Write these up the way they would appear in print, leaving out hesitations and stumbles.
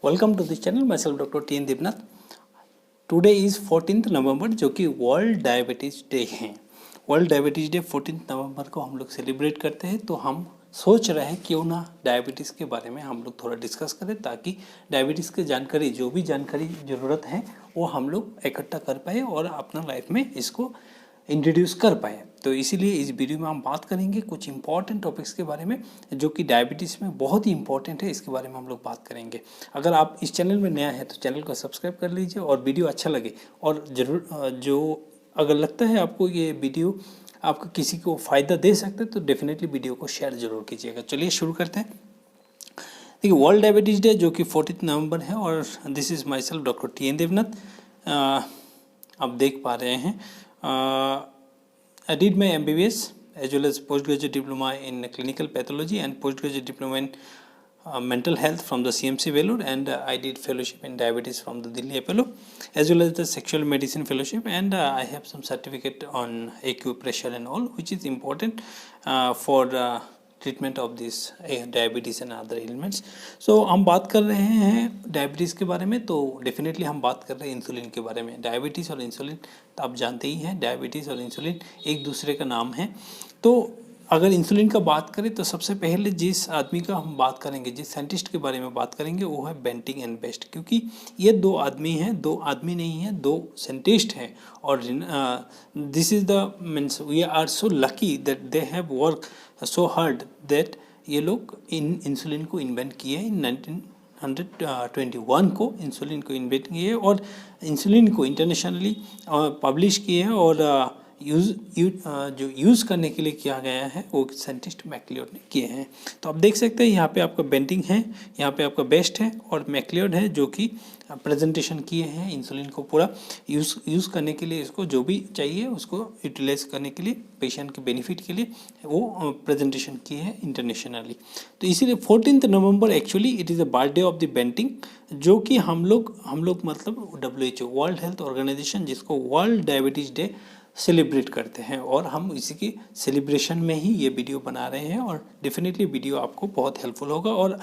Welcome to this channel, myself doctor T N Devnath. Today is 14 November, जो कि world diabetes day है। World diabetes day 14 नवंबर को हम लोग सेलिब्रेट करते हैं। तो हम सोच रहे हैं क्यों ना डायबिटीज़ के बारे में हम लोग थोड़ा डिस्कस करें, ताकि डायबिटीज़ की जानकारी, जो भी जानकारी ज़रूरत है वो हम लोग इकट्ठा कर पाए और अपना लाइफ में इसको इंट्रोड्यूस कर पाए। तो इसीलिए इस वीडियो में हम बात करेंगे कुछ इंपॉर्टेंट टॉपिक्स के बारे में, जो कि डायबिटीज़ में बहुत ही इंपॉर्टेंट है। इसके बारे में हम लोग बात करेंगे। अगर आप इस चैनल में नया है तो चैनल को सब्सक्राइब कर लीजिए, और वीडियो अच्छा लगे और ज़रूर जो अगर लगता है आपको ये वीडियो आपको किसी को फ़ायदा दे सकता है तो डेफिनेटली वीडियो को शेयर ज़रूर कीजिएगा। चलिए शुरू करते हैं। देखिए, वर्ल्ड डायबिटीज़ डे जो कि 14 नवंबर है, और this is myself doctor T N Devnath. आप देख पा रहे हैं, I did my MBBS as well as postgraduate diploma in clinical pathology and postgraduate diploma in mental health from the CMC Vellore, and I did fellowship in diabetes from the Delhi Apollo, as well as the sexual medicine fellowship, and I have some certificate on acupressure and all, which is important for treatment of this diabetes and other elements. So हम बात कर रहे हैं diabetes के बारे में, तो definitely हम बात कर रहे हैं इंसुलिन के बारे में। डायबिटीज़ और इंसुलिन तो आप जानते ही हैं, डायबिटीज़ और इंसुलिन एक दूसरे का नाम है। तो अगर इंसुलिन का बात करें तो सबसे पहले जिस आदमी का हम बात करेंगे, जिस साइंटिस्ट के बारे में बात करेंगे, वो है बेंटिंग एंड बेस्ट। क्योंकि ये दो आदमी हैं, दो आदमी नहीं हैं, दो साइंटिस्ट हैं। और this is the means we are so lucky that they have work so hard that ये लोग इंसुलिन को इन्वेंट किए हैं। 1921 को इंसुलिन को इन्वेंट किए, और इंसुलिन को इंटरनेशनली पब्लिश किए हैं, और जो यूज़ करने के लिए किया गया है वो साइंटिस्ट मैक्लियोड ने किए हैं। तो आप देख सकते हैं यहाँ पे आपका बेंटिंग है, यहाँ पे आपका बेस्ट है, और मैक्लियोड है जो कि प्रेजेंटेशन किए हैं इंसुलिन को पूरा यूज़ करने के लिए। इसको जो भी चाहिए उसको यूटिलाइज करने के लिए, पेशेंट के बेनिफिट के लिए वो प्रेजेंटेशन किए हैं इंटरनेशनली। तो इसीलिए 14 नवंबर actually it is the birthday of the Banting, जो कि हम लोग मतलब WHO वर्ल्ड हेल्थ ऑर्गेनाइजेशन, जिसको वर्ल्ड डायबिटीज़ डे सेलिब्रेट करते हैं, और हम इसी की सेलिब्रेशन में ही ये वीडियो बना रहे हैं। और डेफिनेटली वीडियो आपको बहुत हेल्पफुल होगा। और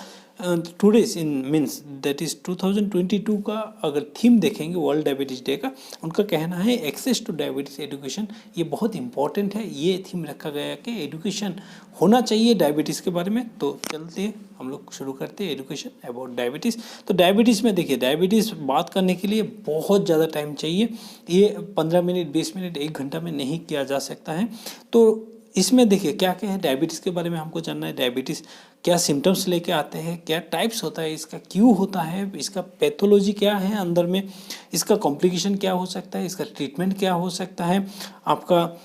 today's in means that is 2022 का अगर थीम देखेंगे वर्ल्ड डायबिटीज़ डे का, उनका कहना है एक्सेस टू डायबिटीज़ एजुकेशन। ये बहुत इंपॉर्टेंट है, ये थीम रखा गया है कि एजुकेशन होना चाहिए डायबिटीज़ के बारे में। तो चलते हैं, हम लोग शुरू करते हैं एजुकेशन अबाउट डायबिटीज़। तो डायबिटीज़ में देखिए, डायबिटीज़ बात करने के लिए बहुत ज़्यादा टाइम चाहिए। ये 15 मिनट, 20 मिनट, 1 घंटा में नहीं किया जा सकता है। तो इसमें देखिए क्या क्या है डायबिटीज़ के बारे में हमको जानना है। डायबिटीज़ क्या सिम्टम्स लेके आते हैं, क्या टाइप्स होता है, इसका क्यों होता है, इसका पैथोलॉजी क्या है अंदर में, इसका कॉम्प्लिकेशन क्या हो सकता है, इसका ट्रीटमेंट क्या हो सकता है, आपका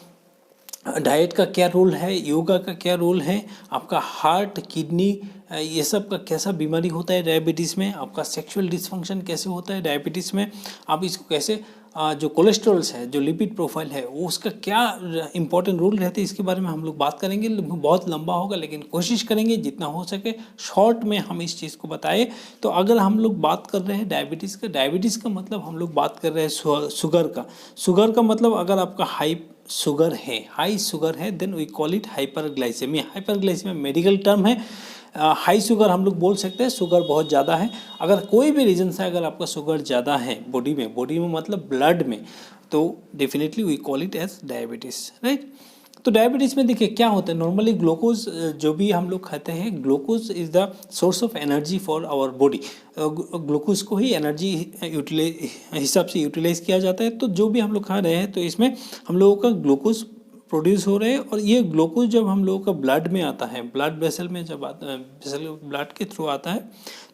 डाइट का क्या रोल है, योगा का क्या रोल है, आपका हार्ट, किडनी, ये सब का कैसा बीमारी होता है डायबिटीज़ में, आपका सेक्सुअल डिसफंक्शन कैसे होता है डायबिटीज़ में, आप इसको कैसे जो कोलेस्ट्रॉल्स है, जो लिपिड प्रोफाइल है, वो उसका क्या इंपॉर्टेंट रोल रहता है, इसके बारे में हम लोग बात करेंगे। बहुत लंबा होगा, लेकिन कोशिश करेंगे जितना हो सके शॉर्ट में हम इस चीज़ को बताएं। तो अगर हम लोग बात कर रहे हैं डायबिटीज़ का मतलब हम लोग बात कर रहे हैं शुगर का मतलब अगर आपका हाई शुगर है then we call it hyperglycemia. Hyperglycemia medical term है। हाई शुगर हम लोग बोल सकते हैं शुगर बहुत ज़्यादा है। अगर कोई भी रीज़न से अगर आपका शुगर ज़्यादा है बॉडी में मतलब ब्लड में, तो definitely we call it as diabetes, right. तो डायबिटीज़ में देखिए क्या होता है, नॉर्मली ग्लूकोज जो भी हम लोग खाते हैं, glucose is the source of energy for our body. Glucose को ही एनर्जी हिसाब से यूटिलाइज किया जाता है। तो जो भी हम लोग खा रहे हैं, तो इसमें हम लोगों का ग्लूकोज प्रोड्यूस हो रहे हैं, और ये ग्लूकोज जब हम लोगों का ब्लड में आता है, ब्लड वेसल में जब आता है, ब्लड के थ्रू आता है,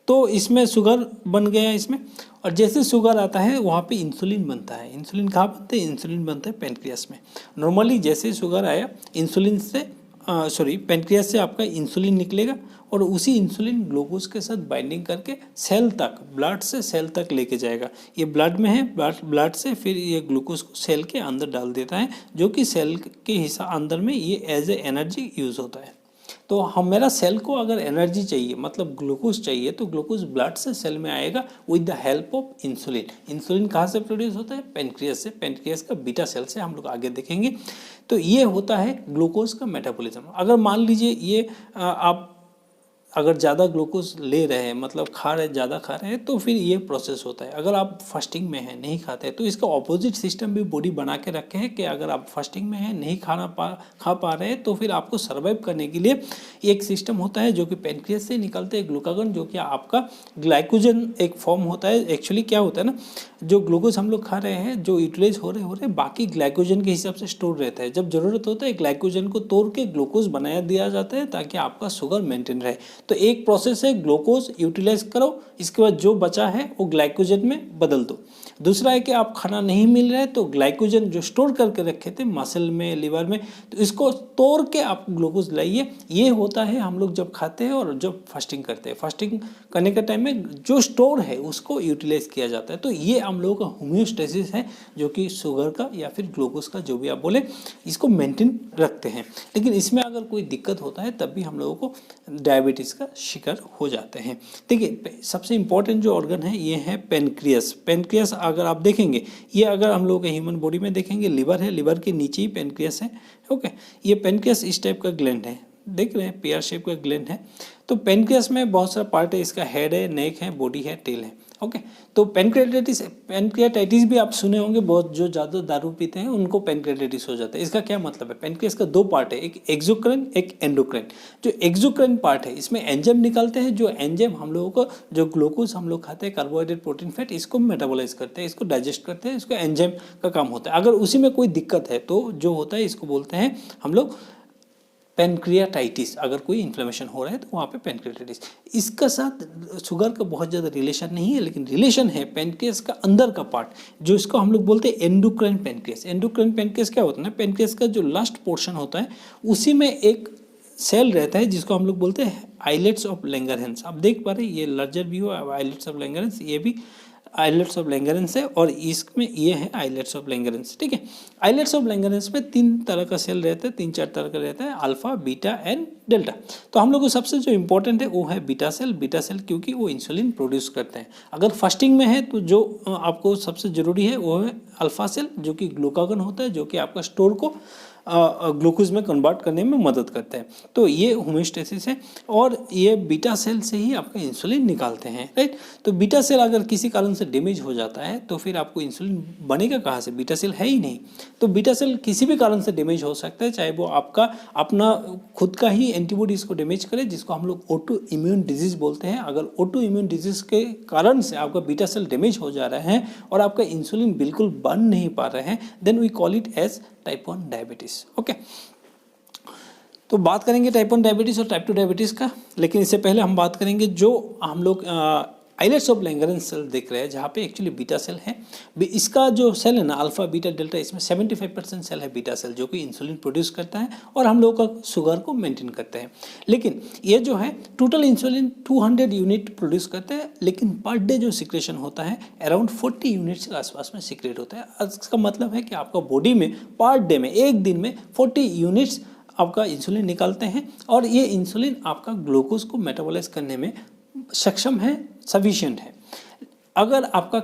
तो इसमें शुगर बन गया इसमें। और जैसे शुगर आता है वहाँ पे इंसुलिन बनता है। इंसुलिन कहाँ बनता है? इंसुलिन बनता है पेनक्रियास में। नॉर्मली जैसे शुगर आया, इंसुलिन से पेनक्रियास से आपका इंसुलिन निकलेगा, और उसी इंसुलिन ग्लूकोज के साथ बाइंडिंग करके सेल तक, ब्लड से सेल तक लेके जाएगा। ये ब्लड में है, ब्लड से फिर ये ग्लूकोज को सेल के अंदर डाल देता है, जो कि सेल के हिस्सा अंदर में ये एज ए एनर्जी यूज़ होता है। तो हमारा सेल को अगर एनर्जी चाहिए, मतलब ग्लूकोज चाहिए, तो ग्लूकोज ब्लड से सेल में आएगा with the help of insulin. Insulin कहाँ से प्रोड्यूस होता है? पेनक्रियास से, पेनक्रियास का बीटा सेल से, हम लोग आगे देखेंगे। तो ये होता है ग्लूकोज का मेटाबॉलिज्म। अगर मान लीजिए ये आप अगर ज़्यादा ग्लूकोज ले रहे हैं, मतलब खा रहे ज़्यादा खा रहे हैं, तो फिर ये प्रोसेस होता है। अगर आप फास्टिंग में हैं, नहीं खाते, तो इसका ऑपोजिट सिस्टम भी बॉडी बना के रखे हैं कि अगर आप फास्टिंग में हैं, नहीं खा पा रहे हैं, तो फिर आपको सर्वाइव करने के लिए एक सिस्टम होता है जो कि पेनक्रियास से निकलते हैं ग्लूकागन, जो कि आपका ग्लाइकोजन एक फॉर्म होता है। एक्चुअली क्या होता है ना, जो ग्लूकोज हम लोग खा रहे हैं, जो यूटिलाइज हो रहे बाकी ग्लाइकोजन के हिसाब से स्टोर रहता है। जब जरूरत होता है ग्लाइकोजन को तोड़ के ग्लूकोज बनाया दिया जाता है ताकि आपका शुगर मेंटेन रहे। तो एक प्रोसेस है, ग्लूकोज यूटिलाइज करो, इसके बाद जो बचा है वो ग्लाइकोजन में बदल दो। दूसरा है कि आप खाना नहीं मिल रहा है तो ग्लाइकोजन जो स्टोर करके रखे थे मसल में, लिवर में, तो इसको तोड़ के आप ग्लूकोज लाइए। ये होता है हम लोग जब खाते हैं और जब फास्टिंग करते हैं। फास्टिंग करने के टाइम में जो स्टोर है उसको यूटिलाइज किया जाता है। तो ये हम लोगों का होम्योस्टेसिस है, जो कि शुगर का या फिर ग्लूकोज का, जो भी आप बोले, इसको मेंटेन रखते हैं। लेकिन इसमें अगर कोई दिक्कत होता है तब भी हम लोगों को डायबिटीज़ का शिकार हो जाते हैं। देखिए, सबसे इंपॉर्टेंट जो ऑर्गन है ये है पेनक्रियास। पेनक्रियास अगर आप देखेंगे, ये अगर हम लोगों के ह्यूमन बॉडी में देखेंगे, लिवर है, लिवर के नीचे ही पेनक्रियास है। ओके, ये पेनक्रियास इस टाइप का ग्लैंड है, देख रहे हैं, पेयर शेप का ग्लैंड है। तो पेनक्रियास में बहुत सारा पार्ट है, इसका हेड है, नेक है, बॉडी है, टेल है। ओके, तो पेनक्रियाटाइटिस भी आप सुने होंगे, बहुत जो ज़्यादा दारू पीते हैं उनको पेनक्रियाटाइटिस हो जाता है। इसका क्या मतलब है? पेनक्रियास का दो पार्ट है, एक एक्सोक्राइन, एक एंडोक्राइन। जो एक्सोक्राइन पार्ट है, इसमें एंजाइम निकलते हैं, जो एंजाइम हम लोगों को, जो ग्लूकोज हम लोग खाते हैं, कार्बोहाइड्रेट, प्रोटीन, फैट, इसको मेटाबोलाइज करते हैं, इसको डाइजेस्ट करते हैं, इसको एंजाइम का काम होता है। अगर उसी में कोई दिक्कत है तो जो होता है इसको बोलते हैं हम लोग पेनक्रियाटाइटिस। अगर कोई इन्फ्लेमेशन हो रहा है तो वहाँ पे पेनक्रियाटाइटिस। इसका साथ शुगर का बहुत ज़्यादा रिलेशन नहीं है, लेकिन रिलेशन है पेनक्रियास का अंदर का पार्ट, जो इसको हम लोग बोलते हैं एंडोक्राइन पेनक्रियास। एंडोक्राइन पेनक्रियास क्या होता है ना, पेनक्रियास का जो लास्ट पोर्शन होता है उसी में एक सेल रहता है जिसको हम लोग बोलते हैं आइलेट्स ऑफ लैंगरहैंस। आप देख पा रहे हैं, ये लार्जर व्यू है आइलेट्स ऑफ लैंगरहैंस, ये भी आइलेट्स ऑफ लैंगरहैंस है, और इसमें ये है आइलेट्स ऑफ लैंगरहैंस। ठीक है, आइलेट्स ऑफ लैंगरहैंस में 3 तरह का सेल रहता है, 3-4 तरह का रहता है, अल्फा, बीटा एंड डेल्टा। तो हम लोग को सबसे जो इंपॉर्टेंट है वो है बीटा सेल। बीटा सेल क्योंकि वो इंसुलिन प्रोड्यूस करते हैं। अगर फास्टिंग में है तो जो आपको सबसे जरूरी है वो है अल्फा सेल, जो कि ग्लूकागन होता है, जो कि आपका स्टोर को ग्लूकोज में कन्वर्ट करने में मदद करते हैं। तो ये होम्योस्टेसिस है, और ये बीटा सेल से ही आपका इंसुलिन निकालते हैं, राइट। तो बीटा सेल अगर किसी कारण से डैमेज हो जाता है तो फिर आपको इंसुलिन बनेगा कहाँ से? बीटा सेल है ही नहीं। तो बीटा सेल किसी भी कारण से डैमेज हो सकता है, चाहे वो आपका अपना खुद का ही एंटीबॉडीज को डैमेज करे, जिसको हम लोग ऑटो इम्यून डिजीज बोलते हैं। अगर ऑटो इम्यून डिजीज के कारण से आपका बीटा सेल डैमेज हो जा रहा है और आपका इंसुलिन बिल्कुल बन नहीं पा रहे हैं, then we call it as type 1 diabetes. Okay, तो बात करेंगे टाइप 1 डायबिटीज और टाइप 2 डायबिटीज का, लेकिन इससे पहले हम बात करेंगे जो हम लोग आइलेट्स ऑफ लैंगरहैंस सेल देख रहे हैं, जहाँ पे एक्चुअली बीटा सेल है। इसका जो सेल है ना, अल्फा, बीटा, डेल्टा, इसमें 75% सेल है बीटा सेल, जो कि इंसुलिन प्रोड्यूस करता है और हम लोगों का शुगर को मेंटेन करते हैं। लेकिन ये जो है टोटल इंसुलिन 200 यूनिट प्रोड्यूस करते हैं, लेकिन पर डे जो सिक्रेशन होता है अराउंड 40 यूनिट के आसपास में सिक्रेट होता है। इसका मतलब है कि आपका बॉडी में पर डे में, एक दिन में 40 यूनिट्स आपका इंसुलिन निकालते हैं, और ये इंसुलिन आपका ग्लूकोज को मेटाबोलाइज करने में सक्षम है, सफिशिएंट है। अगर आपका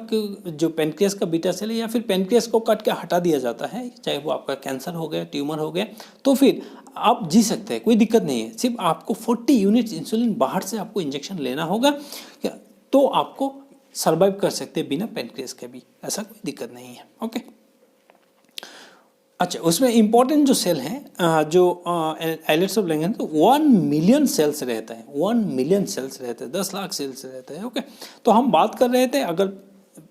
जो पेनक्रियास का बीटा सेल है या फिर पेनक्रियास को काट के हटा दिया जाता है, चाहे वो आपका कैंसर हो गया, ट्यूमर हो गया, तो फिर आप जी सकते हैं, कोई दिक्कत नहीं है। सिर्फ आपको 40 यूनिट्स इंसुलिन बाहर से आपको इंजेक्शन लेना होगा, तो आपको सर्वाइव कर सकते हैं बिना पेनक्रियास के भी, ऐसा कोई दिक्कत नहीं है। ओके, अच्छा, उसमें इंपॉर्टेंट जो सेल है जो आइलेट्स ऑफ लैंगरहैंस, तो 1 मिलियन सेल्स रहता है, 1 मिलियन सेल्स रहते हैं, 10 लाख सेल्स रहते हैं। ओके, तो हम बात कर रहे थे, अगर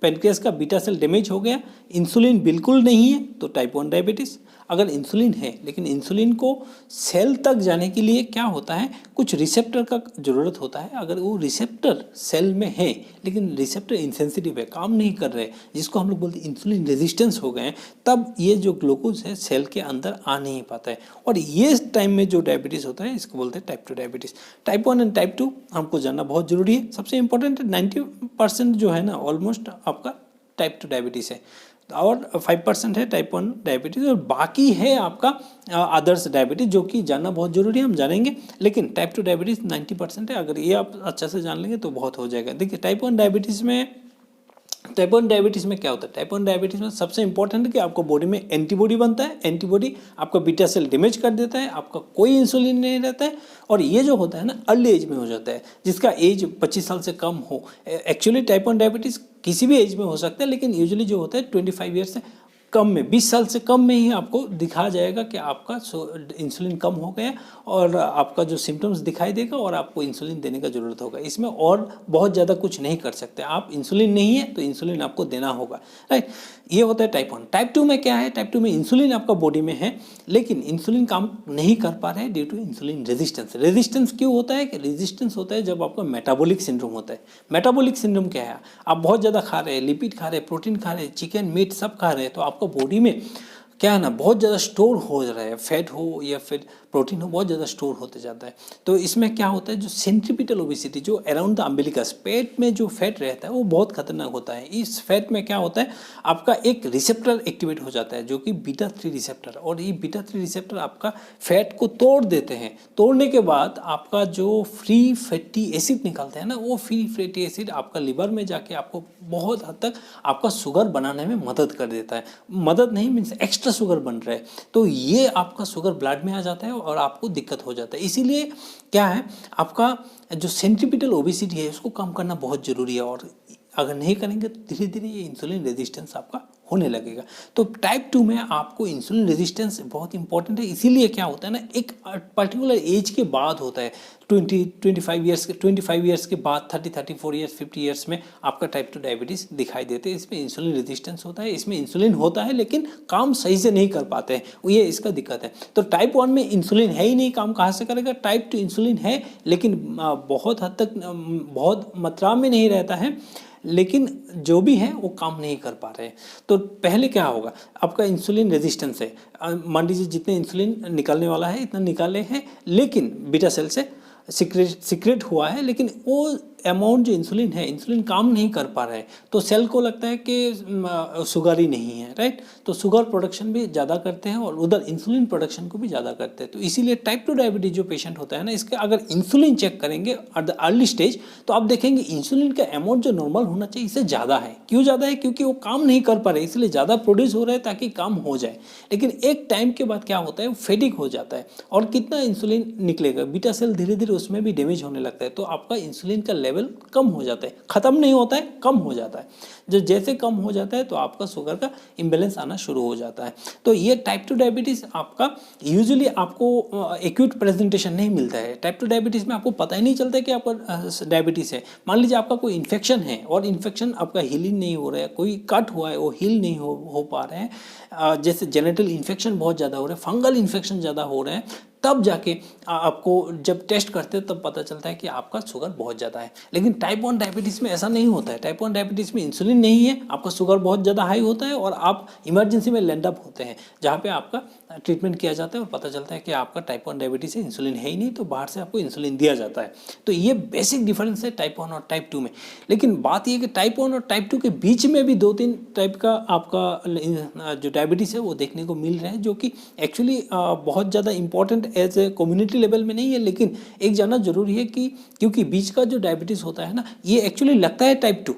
पेनक्रियास का बीटा सेल डैमेज हो गया, इंसुलिन बिल्कुल नहीं है, तो टाइप 1 डायबिटीज़। अगर इंसुलिन है, लेकिन इंसुलिन को सेल तक जाने के लिए क्या होता है, कुछ रिसेप्टर का ज़रूरत होता है। अगर वो रिसेप्टर सेल में है लेकिन रिसेप्टर इंसेंसिटिव है, काम नहीं कर रहे, जिसको हम लोग बोलते हैं इंसुलिन रेजिस्टेंस हो गए हैं, तब ये जो ग्लूकोज है सेल के अंदर आ नहीं पाता है, और ये टाइम में जो डायबिटीज़ होता है इसको बोलते हैं type 2 diabetes. Type 1 and type 2 हमको जानना बहुत ज़रूरी है। सबसे इंपॉर्टेंट 90% जो है ना, ऑलमोस्ट आपका टाइप 2 डायबिटीज़ है, और 5% है टाइप 1 डायबिटीज़, और बाकी है आपका अदर्स डायबिटीज़, जो कि जानना बहुत ज़रूरी है, हम जानेंगे। लेकिन टाइप 2 डायबिटीज़ 90% है, अगर ये आप अच्छा से जान लेंगे तो बहुत हो जाएगा। देखिए, टाइप 1 डायबिटीज़ में टाइप 1 डायबिटीज़ में क्या होता है? टाइप 1 डायबिटीज़ में सबसे इंपॉर्टेंट है कि आपको बॉडी में एंटीबॉडी बनता है, एंटीबॉडी आपका बीटा सेल डैमेज कर देता है, आपका कोई इंसुलिन नहीं रहता है, और ये जो होता है ना अर्ली एज में हो जाता है, जिसका एज 25 साल से कम हो। एक्चुअली टाइप 1 डायबिटीज़ किसी भी एज में हो सकता है, लेकिन यूजुअली जो होता है 25 ईयर से कम में, 20 साल से कम में ही आपको दिखा जाएगा कि आपका इंसुलिन कम हो गया और आपका जो सिम्टम्स दिखाई देगा और आपको इंसुलिन देने का ज़रूरत होगा। इसमें और बहुत ज़्यादा कुछ नहीं कर सकते आप, इंसुलिन नहीं है तो इंसुलिन आपको देना होगा, राइट। ये होता है टाइप 1। टाइप 2 में क्या है? टाइप 2 में इंसुलिन आपका बॉडी में है, लेकिन इंसुलिन काम नहीं कर पा रहा है due to insulin resistance. Resistance क्यों होता है? कि रेजिस्टेंस होता है जब आपका मेटाबॉलिक सिंड्रोम होता है। मेटाबॉलिक सिंड्रोम क्या है? आप बहुत ज़्यादा खा रहे हैं, लिपिड खा रहे हैं, प्रोटीन खा रहे हैं, चिकन मीट सब खा रहे हैं, तो आपका बॉडी में क्या है ना, बहुत ज़्यादा स्टोर हो रहा है, फैट हो या फिर प्रोटीन हो, बहुत ज़्यादा स्टोर होते जाता है। तो इसमें क्या होता है, जो सेंट्रीपिटल ओबेसिटी, जो अराउंड द अम्बिलिकस, पेट में जो फैट रहता है वो बहुत खतरनाक होता है। इस फैट में क्या होता है, आपका एक रिसेप्टर एक्टिवेट हो जाता है जो कि बीटा 3 रिसेप्टर, और ये बीटा 3 रिसेप्टर आपका फैट को तोड़ देते हैं। तोड़ने के बाद आपका जो फ्री फैटी एसिड निकलते हैं ना, वो फ्री फैटी एसिड आपका लिवर में जाके आपको बहुत हद तक आपका शुगर बनाने में मदद कर देता है। मदद नहीं मीन्स एक्स्ट्रा शुगर बन रहा है, तो ये आपका शुगर ब्लड में आ जाता है और आपको दिक्कत हो जाता है। इसीलिए क्या है, आपका जो सेंट्रीपिटल ओबेसिटी है उसको कम करना बहुत ज़रूरी है, और अगर नहीं करेंगे तो धीरे धीरे ये इंसुलिन रेजिस्टेंस आपका होने लगेगा। तो टाइप 2 में आपको इंसुलिन रेजिस्टेंस बहुत इंपॉर्टेंट है। इसीलिए क्या होता है ना, एक पर्टिकुलर एज के बाद होता है, 25 ईयर्स के बाद, 34 ईयर्स, 50 ईयर्स में आपका टाइप 2 डायबिटीज़ दिखाई देते हैं। इसमें इंसुलिन रेजिस्टेंस होता है, इसमें इंसुलिन होता है लेकिन काम सही से नहीं कर पाते हैं, ये इसका दिक्कत है। तो टाइप 1 में इंसुलिन है ही नहीं, काम कहाँ से करेगा? टाइप 2 इंसुलिन है लेकिन बहुत हद तक, बहुत मात्रा में नहीं रहता है, लेकिन जो भी है वो काम नहीं कर पा रहे हैं। तो पहले क्या होगा, आपका इंसुलिन रेजिस्टेंस है, मान लीजिए जितने इंसुलिन निकलने वाला है इतना निकाले हैं, लेकिन बीटा सेल से सीक्रेट हुआ है, लेकिन वो अमाउंट जो इंसुलिन है, इंसुलिन काम नहीं कर पा रहा है, तो सेल को लगता है कि शुगर ही नहीं है, राइट। तो शुगर प्रोडक्शन भी ज़्यादा करते हैं और उधर इंसुलिन प्रोडक्शन को भी ज़्यादा करते हैं। तो इसीलिए टाइप 2 डायबिटीज जो पेशेंट होता है ना, इसके अगर इंसुलिन चेक करेंगे एट द अर्ली स्टेज, तो आप देखेंगे इंसुलिन का अमाउंट जो नॉर्मल होना चाहिए इससे ज़्यादा है। क्यों ज़्यादा है? क्योंकि वो काम नहीं कर पा रहे, इसलिए ज़्यादा प्रोड्यूस हो रहा है ताकि काम हो जाए। लेकिन एक टाइम के बाद क्या होता है, वो फेटिक हो जाता है, और कितना इंसुलिन निकलेगा, बीटा सेल धीरे धीरे उसमें भी डैमेज होने लगता है, तो आपका इंसुलिन का लेवल कम हो जाता है, खत्म नहीं होता है, कम हो जाता है। जो जैसे कम हो जाता है तो आपका शुगर का इम्बेलेंस आना शुरू हो जाता है। तो ये टाइप 2 डायबिटीज़ आपका यूजुअली आपको एक्यूट प्रेजेंटेशन नहीं मिलता है। टाइप 2 डायबिटीज़ में आपको पता ही नहीं चलता है कि आपका डायबिटीज़ है। मान लीजिए आपका कोई इन्फेक्शन है और इन्फेक्शन आपका हीलिंग नहीं हो रहा है, कोई कट हुआ है वो हील नहीं हो पा रहे हैं, जैसे जेनेटल इन्फेक्शन बहुत ज़्यादा हो रहा है, फंगल इन्फेक्शन ज़्यादा हो रहे हैं, तब जाके आपको जब टेस्ट करते हैं तब पता चलता है कि आपका शुगर बहुत ज़्यादा है। लेकिन टाइप 1 डायबिटीज़ में ऐसा नहीं होता है। टाइप 1 डायबिटीज़ में इंसुलिन नहीं है, आपका शुगर बहुत ज़्यादा हाई होता है और आप इमरजेंसी में लैंड अप होते हैं, जहाँ पे आपका ट्रीटमेंट किया जाता है और पता चलता है कि आपका टाइप 1 डायबिटीज़ है, इंसुलिन है ही नहीं, तो बाहर से आपको इंसुलिन दिया जाता है। तो ये बेसिक डिफरेंस है टाइप 1 और टाइप 2 में। लेकिन बात ये कि टाइप 1 और टाइप 2 के बीच में भी 2-3 टाइप का आपका जो डायबिटीज़ है वो देखने को मिल रहा है, जो कि एक्चुअली बहुत ज़्यादा important as a community level में नहीं है, लेकिन एक जानना जरूरी है कि क्योंकि बीच का जो डायबिटीज़ होता है ना, ये एक्चुअली लगता है टाइप 2,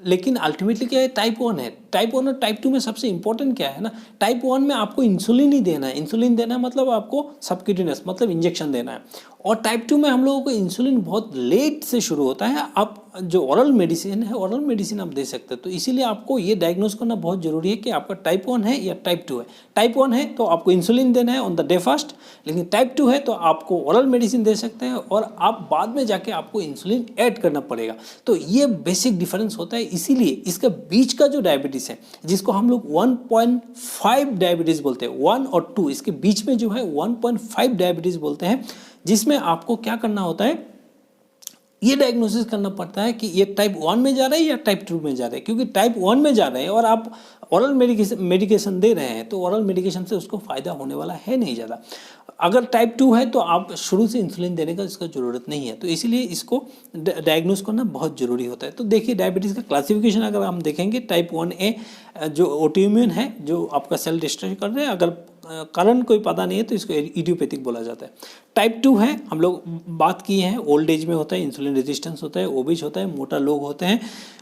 लेकिन अल्टीमेटली क्या है, टाइप 1 है। टाइप 1 और टाइप 2 में सबसे इंपॉर्टेंट क्या है ना, टाइप 1 में आपको इंसुलिन ही देना है। इंसुलिन देना है मतलब आपको सबक्यूटेनियस मतलब इंजेक्शन देना है, और टाइप 2 में हम लोगों को इंसुलिन बहुत लेट से शुरू होता है। आप जो ओरल मेडिसिन है, ओरल मेडिसिन आप दे सकते हैं। तो इसीलिए आपको ये डायग्नोज करना बहुत ज़रूरी है कि आपका टाइप 1 है या टाइप 2 है। टाइप 1 है तो आपको इंसुलिन देना है ऑन द डे फर्स्ट, लेकिन टाइप 2 है तो आपको ओरल मेडिसिन दे सकते हैं और आप बाद में जाके आपको इंसुलिन ऐड करना पड़ेगा। तो ये बेसिक डिफरेंस होता है। इसीलिए इसका बीच का जो डायबिटीज़ है, जिसको हम लोग 1.5 डायबिटीज़ बोलते हैं, 1 और 2, इसके बीच में जो है 1.5 डायबिटीज़ बोलते हैं, जिसमें आपको क्या करना होता है, ये डायग्नोसिस करना पड़ता है कि ये टाइप 1 में जा रहा है या टाइप 2 में जा रहा है। क्योंकि टाइप 1 में जा रहे हैं और आप ओरल मेडिकेशन दे रहे हैं, तो ओरल मेडिकेशन से उसको फ़ायदा होने वाला है नहीं ज़्यादा। अगर टाइप 2 है तो आप शुरू से इंसुलिन देने का इसका ज़रूरत नहीं है। तो इसीलिए इसको डायग्नोस करना बहुत ज़रूरी होता है। तो देखिए डायबिटीज़ का क्लासिफिकेशन अगर हम देखेंगे, टाइप 1A जो ऑटोइम्यून है, जो आपका सेल डिस्ट्रॉय कर रहे हैं, अगर कारण कोई पता नहीं है तो इसको इडियोपैथिक बोला जाता है। टाइप 2 है, हम लोग बात किए हैं, ओल्ड एज में होता है, इंसुलिन रेजिस्टेंस होता है, ओबीज होता है, मोटा लोग होते हैं,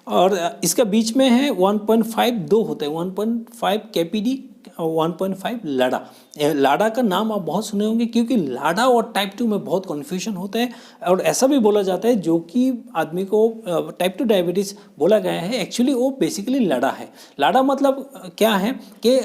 और इसका बीच में है 1.5 2 होता है, 1.5 केपीडी, 1.5 लाडा। लाडा का नाम आप बहुत सुने होंगे क्योंकि लाडा और टाइप 2 में बहुत कन्फ्यूजन होता है, और ऐसा भी बोला जाता है जो कि आदमी को टाइप 2 डायबिटीज़ बोला गया है, एक्चुअली वो बेसिकली लाडा है। लाडा मतलब क्या है कि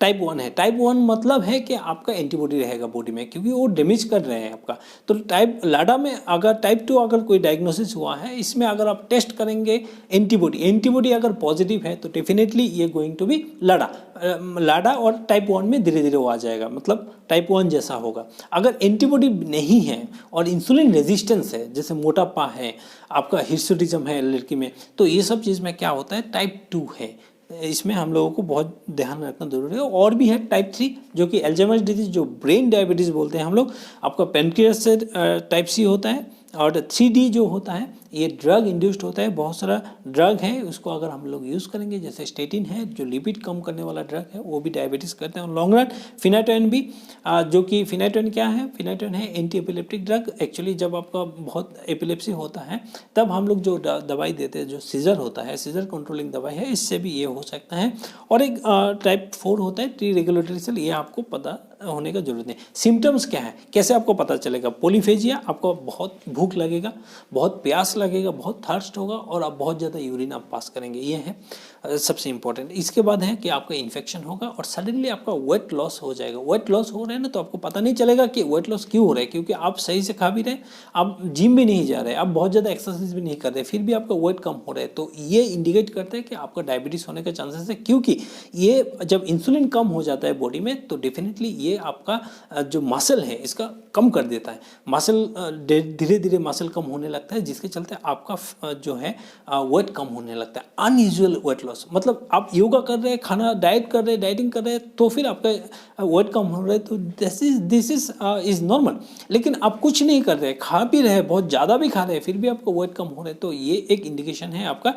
टाइप 1 है। टाइप 1 मतलब है कि आपका एंटीबॉडी रहेगा बॉडी में क्योंकि वो डैमेज कर रहे हैं आपका। तो टाइप लाडा में अगर टाइप 2 अगर कोई डायग्नोसिस हुआ है, इसमें अगर आप टेस्ट करेंगे एंटीबॉडी अगर पॉजिटिव है तो डेफिनेटली ये गोइंग टू बी लाडा और टाइप 1 में धीरे धीरे वो आ जाएगा, मतलब टाइप 1 जैसा होगा। अगर एंटीबॉडी नहीं है और इंसुलिन रेजिस्टेंस है, जैसे मोटापा है, आपका हिर्सुटिज्म है लड़की में, तो ये सब चीज़ में क्या होता है, टाइप 2 है। इसमें हम लोगों को बहुत ध्यान रखना जरूरी है। और भी है टाइप 3 जो कि अल्जाइमर्स डिजीज, जो ब्रेन डायबिटीज़ बोलते हैं हम लोग, आपका पेनक्रियास से टाइप C होता है। और 3D जो होता है ये ड्रग इंड्यूस्ड होता है, बहुत सारा ड्रग है, उसको अगर हम लोग यूज़ करेंगे, जैसे स्टेटिन है जो लिपिड कम करने वाला ड्रग है, वो भी डायबिटीज़ करते हैं लॉन्ग रन। फिनाटोइन भी, जो कि फिनाटोइन क्या है, फिनाटोइन है एंटी एपिलेप्टिक ड्रग। एक्चुअली जब आपका बहुत एपिलेप्सी होता है तब हम लोग जो दवाई देते हैं, जो सीजर होता है, सीजर कंट्रोलिंग दवाई है, इससे भी ये हो सकता है। और एक टाइप 4 होता है टी रेगुलेटरी सेल, ये आपको पता होने का जरूरत नहीं। सिम्टम्स क्या है, कैसे आपको पता चलेगा, पॉलीफेजिया, आपको बहुत भूख लगेगा, बहुत प्यास लगेगा, बहुत थर्स्ट होगा, और आप बहुत ज़्यादा यूरिन आप पास करेंगे, ये है सबसे इंपॉर्टेंट। इसके बाद है कि आपका इन्फेक्शन होगा और सडनली आपका वेट लॉस हो जाएगा। वेट लॉस हो रहा है ना, तो आपको पता नहीं चलेगा कि वेट लॉस क्यों हो रहा है, क्योंकि आप सही से खा भी रहे, आप जिम भी नहीं जा रहे, आप बहुत ज़्यादा एक्सरसाइज भी नहीं कर रहे, फिर भी आपका वेट कम हो रहा है, तो ये इंडिकेट करता है कि आपका डायबिटीज़ होने का चांसेस है। क्योंकि ये जब इंसुलिन कम हो जाता है बॉडी में तो डेफिनेटली ये आपका जो मसल है इसका कम कर देता है, मसल धीरे धीरे मसल कम होने लगता है, जिसके चलते आपका जो है वेट कम होने लगता है। अनयूजुअल वेट लॉस, मतलब आप योगा कर रहे हैं, खाना डाइट कर रहे हैं, डाइटिंग कर रहे हैं, तो फिर आपका वेट कम हो रहा है, तो दिस इज नॉर्मल। लेकिन आप कुछ नहीं कर रहे, खा भी रहे, बहुत ज़्यादा भी खा रहे हैं, फिर भी आपको वेट कम हो रहा है, तो ये एक इंडिकेशन है आपका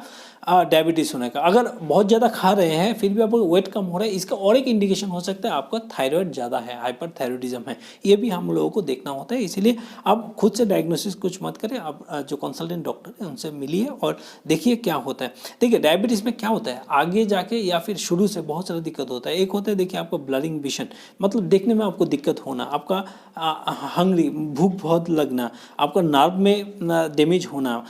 डायबिटीज़ होने का। अगर बहुत ज़्यादा खा रहे हैं फिर भी आपको वेट कम हो रहा है, इसका और एक इंडिकेशन हो सकता है आपका थायराइड ज़्यादा है, हाइपरथायराइडिज्म है, ये भी हम लोगों को देखना होता है। इसीलिए आप खुद से डायग्नोसिस कुछ मत करें, आप जो कंसल्टेंट डॉक्टर है उनसे मिलिए और देखिए क्या होता है। देखिए डायबिटीज़ में क्या होता है, आगे जाके या फिर शुरू से बहुत सारा दिक्कत होता है। एक होता है देखिए आपको ब्लरिंग विजन, मतलब देखने में आपको दिक्कत होना, आपका हंग्री, भूख बहुत लगना, आपका नर्व में डैमेज होना,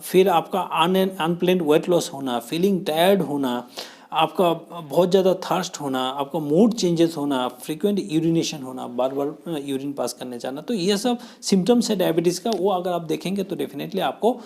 फिर आपका अनप्लेन्ड वेट लॉस होना, फीलिंग टायर्ड होना, आपका बहुत ज़्यादा थर्स्ट होना, आपका मूड चेंजेस होना, फ्रीक्वेंट यूरिनेशन होना, बार बार यूरिन पास करने जाना, तो ये सब सिम्टम्स है डायबिटीज़ का। वो अगर आप देखेंगे तो डेफिनेटली आपको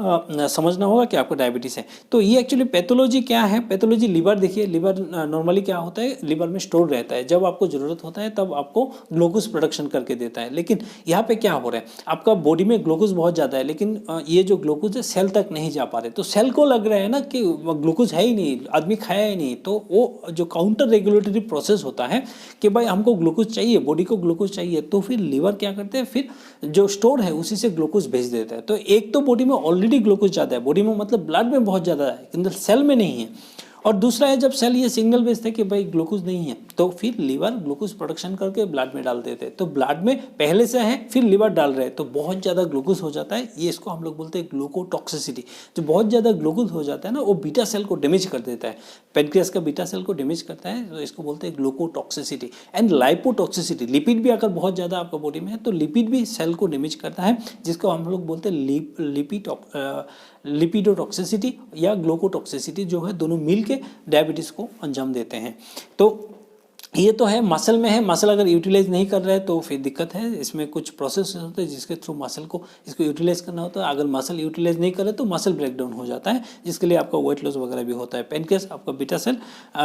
समझना होगा कि आपको डायबिटीज़ है। तो ये एक्चुअली पैथोलॉजी क्या है, पैथोलॉजी लिवर, देखिए लिवर नॉर्मली क्या होता है, लिवर में स्टोर रहता है, जब आपको ज़रूरत होता है तब आपको ग्लूकोज प्रोडक्शन करके देता है। लेकिन यहाँ पे क्या हो रहा है, आपका बॉडी में ग्लूकोज बहुत ज़्यादा है, लेकिन ये जो ग्लूकोज है सेल तक नहीं जा पा रहे, तो सेल को लग रहा है ना कि ग्लूकोज है ही नहीं, आदमी खाया ही नहीं, तो वो जो काउंटर रेगुलेटरी प्रोसेस होता है कि भाई हमको ग्लूकोज चाहिए, बॉडी को ग्लूकोज चाहिए, तो फिर लिवर क्या करते हैं, फिर जो स्टोर है उसी से ग्लूकोज भेज देता है। तो एक तो बॉडी में ऑलरेडी ग्लूकोज ज़्यादा है, बॉडी में मतलब ब्लड में बहुत ज़्यादा है, किंतु सेल में नहीं है। और दूसरा है जब सेल ये सिग्नल भेजते हैं कि भाई ग्लूकोज नहीं है, तो फिर लिवर ग्लूकोज प्रोडक्शन करके ब्लड में डाल देते हैं। तो ब्लड में पहले से है, फिर लिवर डाल रहे हैं, तो बहुत ज़्यादा ग्लूकोज हो जाता है। ये इसको हम लोग बोलते हैं ग्लूकोटॉक्सिसिटी। जो बहुत ज़्यादा ग्लूकोज हो जाता है ना, वो बीटा सेल को डैमेज कर देता है, पेनक्रियास का बीटा सेल को डैमेज करता है, तो इसको बोलते हैं ग्लूकोटॉक्सिसिटी। एंड लाइपोटॉक्सिसिटी, लिपिड भी अगर बहुत ज़्यादा आपका बॉडी में है तो लिपिड भी सेल को डैमेज करता है, जिसको हम लोग बोलते हैं लिपिडोटॉक्सिसिटी या ग्लूकोटॉक्सिसिटी, जो है दोनों मिल के डायबिटीज़ को अंजाम देते हैं। तो ये तो है मसल में है, मसल अगर यूटिलाइज नहीं कर रहा है तो फिर दिक्कत है। इसमें कुछ प्रोसेस होते हैं जिसके थ्रू मसल को इसको यूटिलाइज करना होता है। अगर मसल यूटिलाइज नहीं करे तो मसल ब्रेकडाउन हो जाता है, जिसके लिए आपका वेट लॉस वगैरह भी होता है। पेनक्रियास, आपका बीटा सेल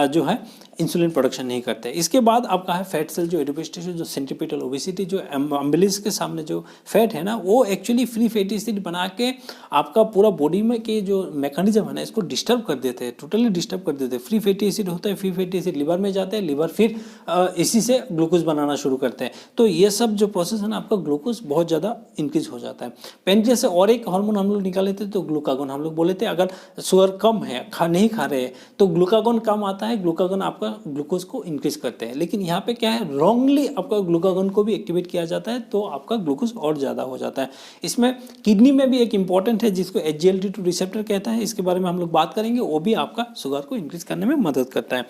जो है इंसुलिन प्रोडक्शन नहीं करते। इसके बाद आपका है फैट सेल, जो एडिपोस्टेटिस, जो सेंट्रीपिटल ओबेसिटी, जो अम्बिलिस के सामने जो फैट है ना, वो एक्चुअली फ्री फैटी एसिड बना के आपका पूरा बॉडी में के जो मैकेनिज्म है ना, इसको डिस्टर्ब कर देते हैं, टोटली डिस्टर्ब कर देते हैं। फ्री फैटी एसिड होता है, फ्री फैटी एसिड लिवर में जाता है, लिवर फिर फिर इसी से ग्लूकोज बनाना शुरू करते हैं। तो ये सब जो प्रोसेस है ना, आपका ग्लूकोज बहुत ज़्यादा इंक्रीज हो जाता है। पेनक्रियास से और एक हार्मोन हम लोग निकाले थे, तो ग्लूकागोन। हम लोग बोले थे अगर शुगर कम है, नहीं खा रहे हैं, तो ग्लूकागोन कम आता है। ग्लूकागोन आपका ग्लूकोज को इंक्रीज करते हैं, लेकिन यहाँ पे क्या है, रॉन्गली आपका ग्लूकागोन को भी एक्टिवेट किया जाता है, तो आपका ग्लूकोज और ज़्यादा हो जाता है। इसमें किडनी में भी एक इंपॉर्टेंट है जिसको SGLT2 रिसेप्टर कहता है, इसके बारे में हम लोग बात करेंगे। वो भी आपका शुगर को इंक्रीज करने में मदद करता है।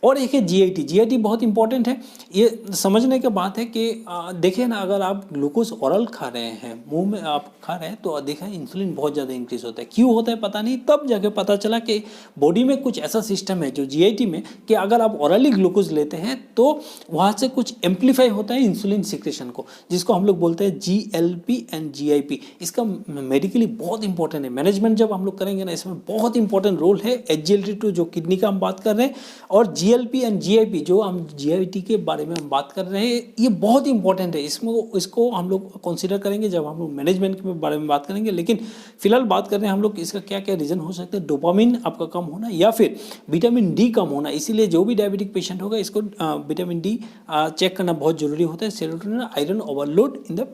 और एक है GIT बहुत इंपॉर्टेंट है। ये समझने की बात है कि देखिए ना, अगर आप ग्लूकोज ओरल खा रहे हैं, मुंह में आप खा रहे हैं, तो देखा इंसुलिन बहुत ज़्यादा इंक्रीज होता है। क्यों होता है पता नहीं, तब जाके पता चला कि बॉडी में कुछ ऐसा सिस्टम है जो GIT में, कि अगर आप ओरली ग्लूकोज लेते हैं तो वहाँ से कुछ एम्पलीफाई होता है इंसुलिन सिक्रेशन को, जिसको हम लोग बोलते हैं GLP एंड GIP। इसका मेडिकली बहुत इंपॉर्टेंट है। मैनेजमेंट जब हम लोग करेंगे ना, इसमें बहुत इंपॉर्टेंट रोल है। SGLT2 जो किडनी का हम बात कर रहे हैं, और GLP एंड GIP जो हम GIT के बारे में हम बात कर रहे हैं, ये बहुत इंपॉर्टेंट है। इसको हम लोग कंसीडर करेंगे जब हम लोग मैनेजमेंट के बारे में बात करेंगे। लेकिन फिलहाल बात कर रहे हैं हम लोग इसका क्या क्या रीज़न हो सकते हैं। डोपामिन आपका कम होना, या फिर विटामिन D कम होना। इसीलिए जो भी डायबिटिक पेशेंट होगा, इसको विटामिन D चेक करना बहुत जरूरी होता है। Serotonin, iron overload in the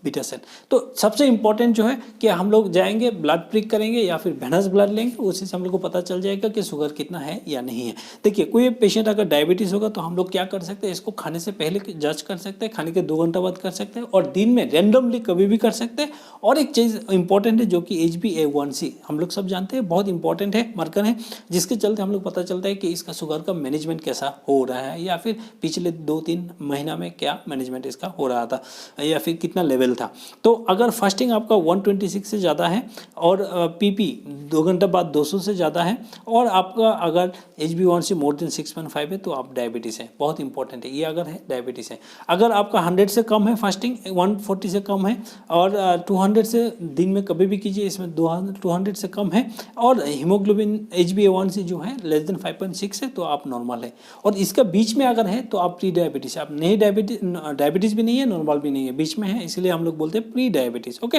beta cell. तो सबसे इंपॉर्टेंट जो है कि हम लोग जाएंगे, ब्लड प्रिक करेंगे या फिर वेनस ब्लड लेंगे, उसी से हम लोग को पता चल जाएगा कि शुगर कितना है या नहीं है। देखिए, कोई पेशेंट अगर डायबिटीज़ होगा तो हम लोग क्या कर सकते हैं, इसको खाने से पहले जज कर सकते हैं, खाने के 2 घंटा बाद कर सकते हैं, और दिन में रैंडमली कभी भी कर सकते हैं। और एक चीज़ इंपॉर्टेंट है जो कि HbA1c हम लोग सब जानते हैं, बहुत इंपॉर्टेंट है, मार्कर है, जिसके चलते हम लोग पता चलता है कि इसका शुगर का मैनेजमेंट कैसा हो रहा है, या फिर पिछले 2-3 महीना में क्या मैनेजमेंट इसका हो रहा था, या फिर कितना लेवल था। तो अगर फास्टिंग आपका 126 से ज़्यादा है, और PP 2 घंटा बाद 200 से ज़्यादा है, और आपका अगर HbA1c मोर देन 6.5 है, तो आप डायबिटीज़ है। बहुत इंपॉर्टेंट है ये, अगर है डायबिटीज़ है। अगर आपका 100 से कम है, फास्टिंग 140 से कम है, और 200 से दिन में कभी भी कीजिए, इसमें 200 से कम है, और हीमोग्लोबिन HbA1c जो है लेस देन 5.6 है, तो आप नॉर्मल है। और इसका बीच में अगर है तो आप प्री डायबिटीज़ है। आप नहीं डायबिटीज़ भी नहीं है, नॉर्मल भी नहीं है, बीच में है, इसलिए हम लोग बोलते हैं प्री डायबिटीज़। ओके।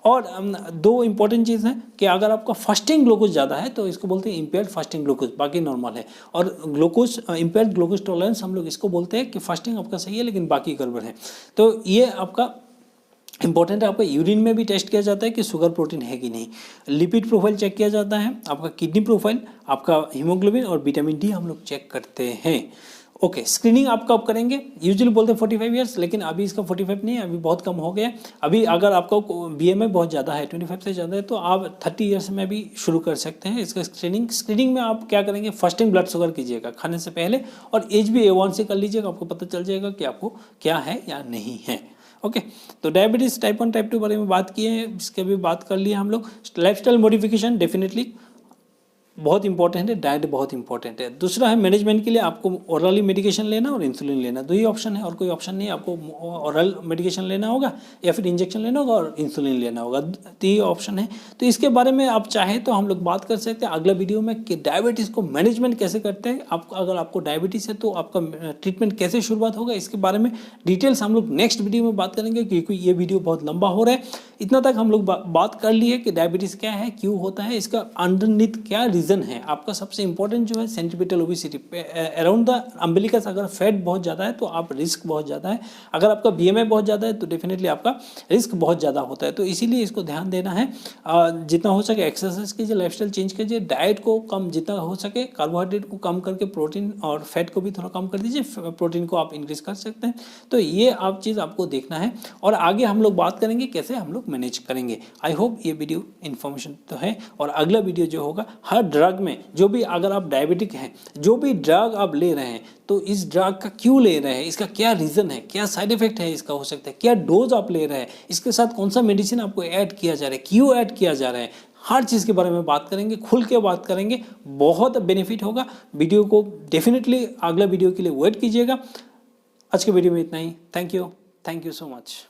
और 2 इंपॉर्टेंट चीज़ है कि अगर आपका फास्टिंग ग्लूकोज ज़्यादा है, तो इसको बोलते हैं इम्पेयर्ड फास्टिंग ग्लूकोज, बाकी नॉर्मल है। और ग्लूकोज इम्पेयर्ड ग्लूकोज टॉलरेंस हम लोग इसको बोलते हैं कि फास्टिंग आपका सही है लेकिन बाकी गड़बड़ है। तो ये आपका इंपॉर्टेंट है। आपका यूरिन में भी टेस्ट किया जाता है कि शुगर प्रोटीन है कि नहीं। लिपिड प्रोफाइल चेक किया जाता है, आपका किडनी प्रोफाइल, आपका हीमोग्लोबिन और विटामिन D हम लोग चेक करते हैं। ओके। स्क्रीनिंग आप कब करेंगे? यूजुअली बोलते हैं 45 ईयर्स, लेकिन अभी इसका 45 नहीं है, अभी बहुत कम हो गया। अभी अगर आपका BMI बहुत ज़्यादा है, 25 से ज़्यादा है, तो आप 30 ईयर्स में भी शुरू कर सकते हैं इसका स्क्रीनिंग में आप क्या करेंगे, फास्टिंग ब्लड शुगर कीजिएगा खाने से पहले, और HbA1c कर लीजिएगा, आपको पता चल जाएगा कि आपको क्या है या नहीं है। ओके। तो डायबिटीज़ टाइप 1 टाइप 2 बारे में बात किए हैं, इसके भी बात कर लिए हम लोग। लाइफस्टाइल मॉडिफिकेशन डेफिनेटली बहुत इंपॉर्टेंट है, डाइट बहुत इंपॉर्टेंट है। दूसरा है मैनेजमेंट के लिए आपको ओरली मेडिकेशन लेना और इंसुलिन लेना, 2 ही ऑप्शन है, और कोई ऑप्शन नहीं है। आपको ओरल मेडिकेशन लेना होगा या फिर इंजेक्शन लेना होगा और इंसुलिन लेना होगा, 3 ऑप्शन है। तो इसके बारे में आप चाहें तो हम लोग बात कर सकते हैं अगला वीडियो में कि डायबिटीज़ को मैनेजमेंट कैसे करते हैं। आपको अगर आपको डायबिटीज़ है तो आपका ट्रीटमेंट कैसे शुरुआत होगा, इसके बारे में डिटेल्स हम लोग नेक्स्ट वीडियो में बात करेंगे, क्योंकि ये वीडियो बहुत लंबा हो रहा है। इतना तक हम लोग बात कर लिए कि डायबिटीज़ क्या है, क्यों होता है, इसका अंडरनीथ क्या रीज़न है। आपका सबसे इंपॉर्टेंट जो है centripetal obesity, around the umbilicus अगर फैट बहुत ज़्यादा है तो आप रिस्क बहुत ज़्यादा है। अगर आपका BMI बहुत ज़्यादा है तो डेफिनेटली आपका रिस्क बहुत ज़्यादा होता है। तो इसीलिए इसको ध्यान देना है। जितना हो सके एक्सरसाइज कीजिए, लाइफस्टाइल चेंज कीजिए, डाइट को कम जितना हो सके, कार्बोहाइड्रेट को कम करके प्रोटीन और फैट को भी थोड़ा कम कर दीजिए, प्रोटीन को आप इंक्रीज कर सकते हैं। तो ये आप चीज़ आपको देखना है, और आगे हम लोग बात करेंगे कैसे हम लोग मैनेज करेंगे। आई होप ये वीडियो इन्फॉर्मेशन तो है। और अगला वीडियो जो होगा, हर ड्रग में जो भी, अगर आप डायबिटिक हैं, जो भी ड्रग आप ले रहे हैं, तो इस ड्रग का क्यों ले रहे हैं, इसका क्या रीज़न है, क्या साइड इफेक्ट है इसका हो सकता है, क्या डोज आप ले रहे हैं, इसके साथ कौन सा मेडिसिन आपको ऐड किया जा रहा है, क्यों ऐड किया जा रहा है, हर चीज़ के बारे में बात करेंगे, खुल के बात करेंगे। बहुत बेनिफिट होगा। वीडियो को डेफिनेटली अगला वीडियो के लिए वेट कीजिएगा। आज के वीडियो में इतना ही। Thank you so much.